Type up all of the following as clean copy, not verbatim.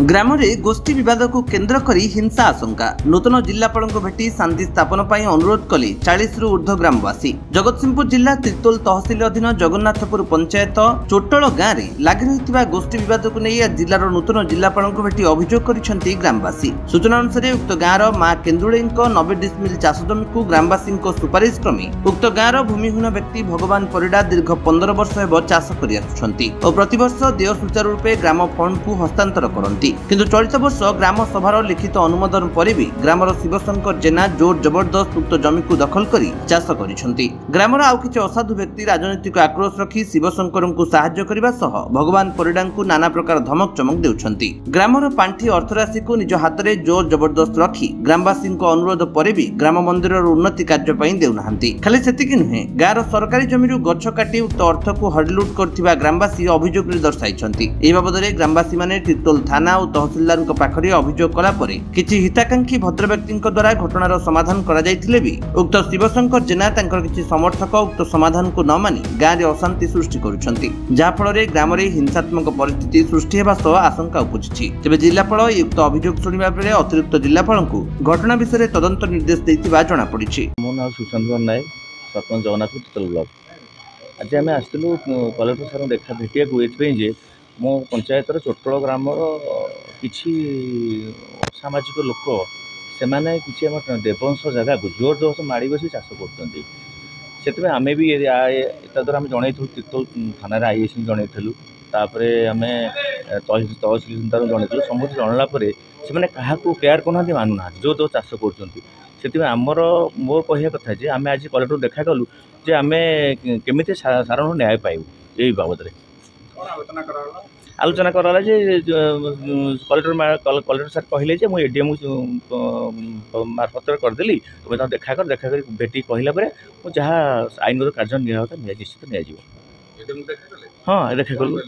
ग्राम में गोष्ठी विवाद को केन्द्र करी हिंसा आशंका नूतन जिलापाल भेटी शांति स्थापन पर अनुरोध कले 40 रु ऊर्ध्व ग्रामवासी। जगतसिंहपुर जिला तिर्तोल तहसिल अधीन जगन्नाथपुर पंचायत चोटल गाँव में लगी रही गोष्ठी विवाद को नहीं जिलार नूतन जिलापाल भेटी अभियोग कर ग्रामवासी। सूचना अनुसार उक्त गाँव माँ केन्दुले 90 डिसमिल चाष जमी को ग्रामवासी सुपारिश क्रमे उक्त गाँव भूमिहीन व्यक्ति भगवान परिडा दीर्घ 15 वर्ष हेब चाष कर प्रतिवर्ष देय सुचारू रूपे ग्राम फंड को हस्तांतर करती। किंतु चलित वर्ष ग्राम सभार लिखित अनुमोदन पर भी ग्रामर शिवशंकर जेना जोर जबरदस्त उक्त जमी को दखल कर चाष कर ग्रामर आउ किछि असाधु व्यक्ति राजनीतिक आक्रोश रखी शिवशंकर को साहाय्य करने सह भगवान परिडा को नाना प्रकार धमक चमक देउछंती। ग्रामर पांठी अर्थराशि को निज हाथ में जोर जबरदस्त रखी ग्रामवासी अनुरोध पर भी ग्राम मंदिर उन्नति कार्य देउना खाली सेतिकी नुहे गाँव सरकारी जमी गछ काटी उक्त अर्थ को हड़लुट कर ग्रामवासी अभियोग दर्शाई बाबद ग्रामवासी माने तिर्तोल थाना और तहसिलदार पाखरे अभियोग कला परे किछि हिताकांक्षी भद्र व्यक्ति द्वारा घटनार समाधान करा जायथिले भी उक्त शिवशंकर जेना तांकर किछि समर्थक उक्त समाधान को न मानि गाँव में अशांति सृष्टि करुछंती जहा फल ग्राम में हिंसात्मक परिस्थिति सृष्टि हेबा सह आशंका उपजिछि। तेबे जिलापाल उक्त अभियोग शुणिबा बेले अतिरिक्त जिलापाल को घटना विषय तदंत निर्देश दैथिबा जणा पड़िछि। मो नाम सुशांत नायक सरपंच जगन्नाथपुर तिर्तोल ब्लॉक। आज आम आसलु कलेक्टर सार देखा भेटिया जे मो पंचायतर चोटल ग्रामर किछि सामाजिक लोक से किसी देवंश जगह को जोर जोर माड़ी बसी चाष कर आम भी द्वारा आम जनईलु तिर्तोल थाना आईएससी जनईलु तापर आम तहसिल जनईलु समस्त जनला से क्या केयर करना मानुना जो जो चाष कर आमर मोर कह कथा जे आम आज कलेक्टर देखा कलु जे आम केमी साधारण न्याय पाइबू यही बाबद आलोचना कराला जे कलेक्टर सर कहले मुझे एडीएम मार्फत करदेली तुम देखा कर भेटी कहला जहाँ आईनगत कार्य निश्चित नि हाँ देखा कलु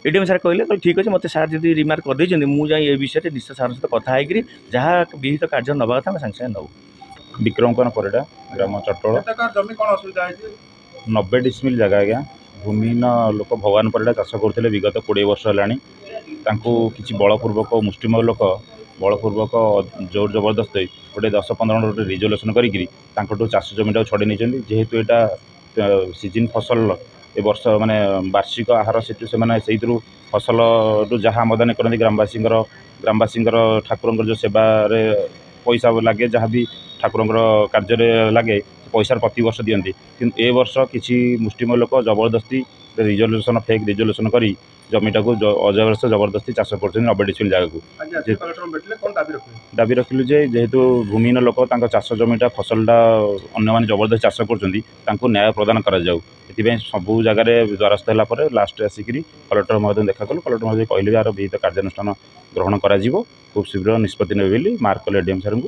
एडीएम सार कहले ठीक अच्छे मत सार जी रिमार्क कर मुझे विषय निश्चय सार सहित कथा है जहाँ विहित कार्य नवा कथा सागे सागे नौ। विक्रम कुमार परिडा ग्राम चटोल 90 डिसमिल जगह आज्ञा भूमिहीन लोक भगवान परिडा चाष करते विगत 20 वर्ष है कि बलपूर्वक मुष्टिमय लोक बलपूर्वक जोर जबरदस्त गोटे 10-15 रिजोल्यूशन कर चाष जमीटा छड़े नहीं जेहेतु यहाँ सीजन फसल ए वर्ष माने वार्षिक आहार से फसल जहाँ आमदानी करती ग्रामवासी ठाकुर जो सेवा पैसा लगे जहाँ भी ठाकुर कार्य लगे पैसा प्रति वर्ष दियंती किंतु ए वर्ष किसी मुष्टिमय लोक जबरदस्ती रिजोल्यूशन फेक रिजोल्यूशन कर जमीटा को अजबरदस्त जबरदस्ती चाष कर 90 डिसमिल जगह को दाबी रखिलु जेहेतु भूमिहीन लोक चाष जमीटा फसलटा अन्य जबरदस्त चाष कर न्याय प्रदान कर सबू जगार द्वारस्थ है लास्ट आसिक कलेक्टर महोदय देखा कलु कलेक्टर महोदय कहले यार विहित कार्यानुष्ठान ग्रहण कर खूब शीघ्र निष्पत्ति ने बोली मार्क कले एडीएम सार को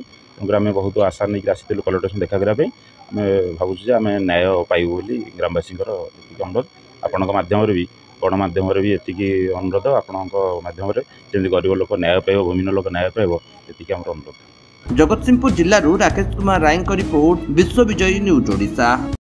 आम बहुत आशा नहीं आसी कलेक्टर देखा करने आम भावुँ आम न्याय पाइबू बोली ग्रामवासी अनुरोध आपण मध्यम भी गणमाध्यम भी ये अनुरोध आपण मध्यम जमी गरीब लोक न्याय पाइब भूमिहीन लोक न्याय पाइब ये अनुरोध। जगतसिंहपुर जिलूर राकेश कुमार राय रिपोर्ट विश्व विजयी न्यूज ओडिशा।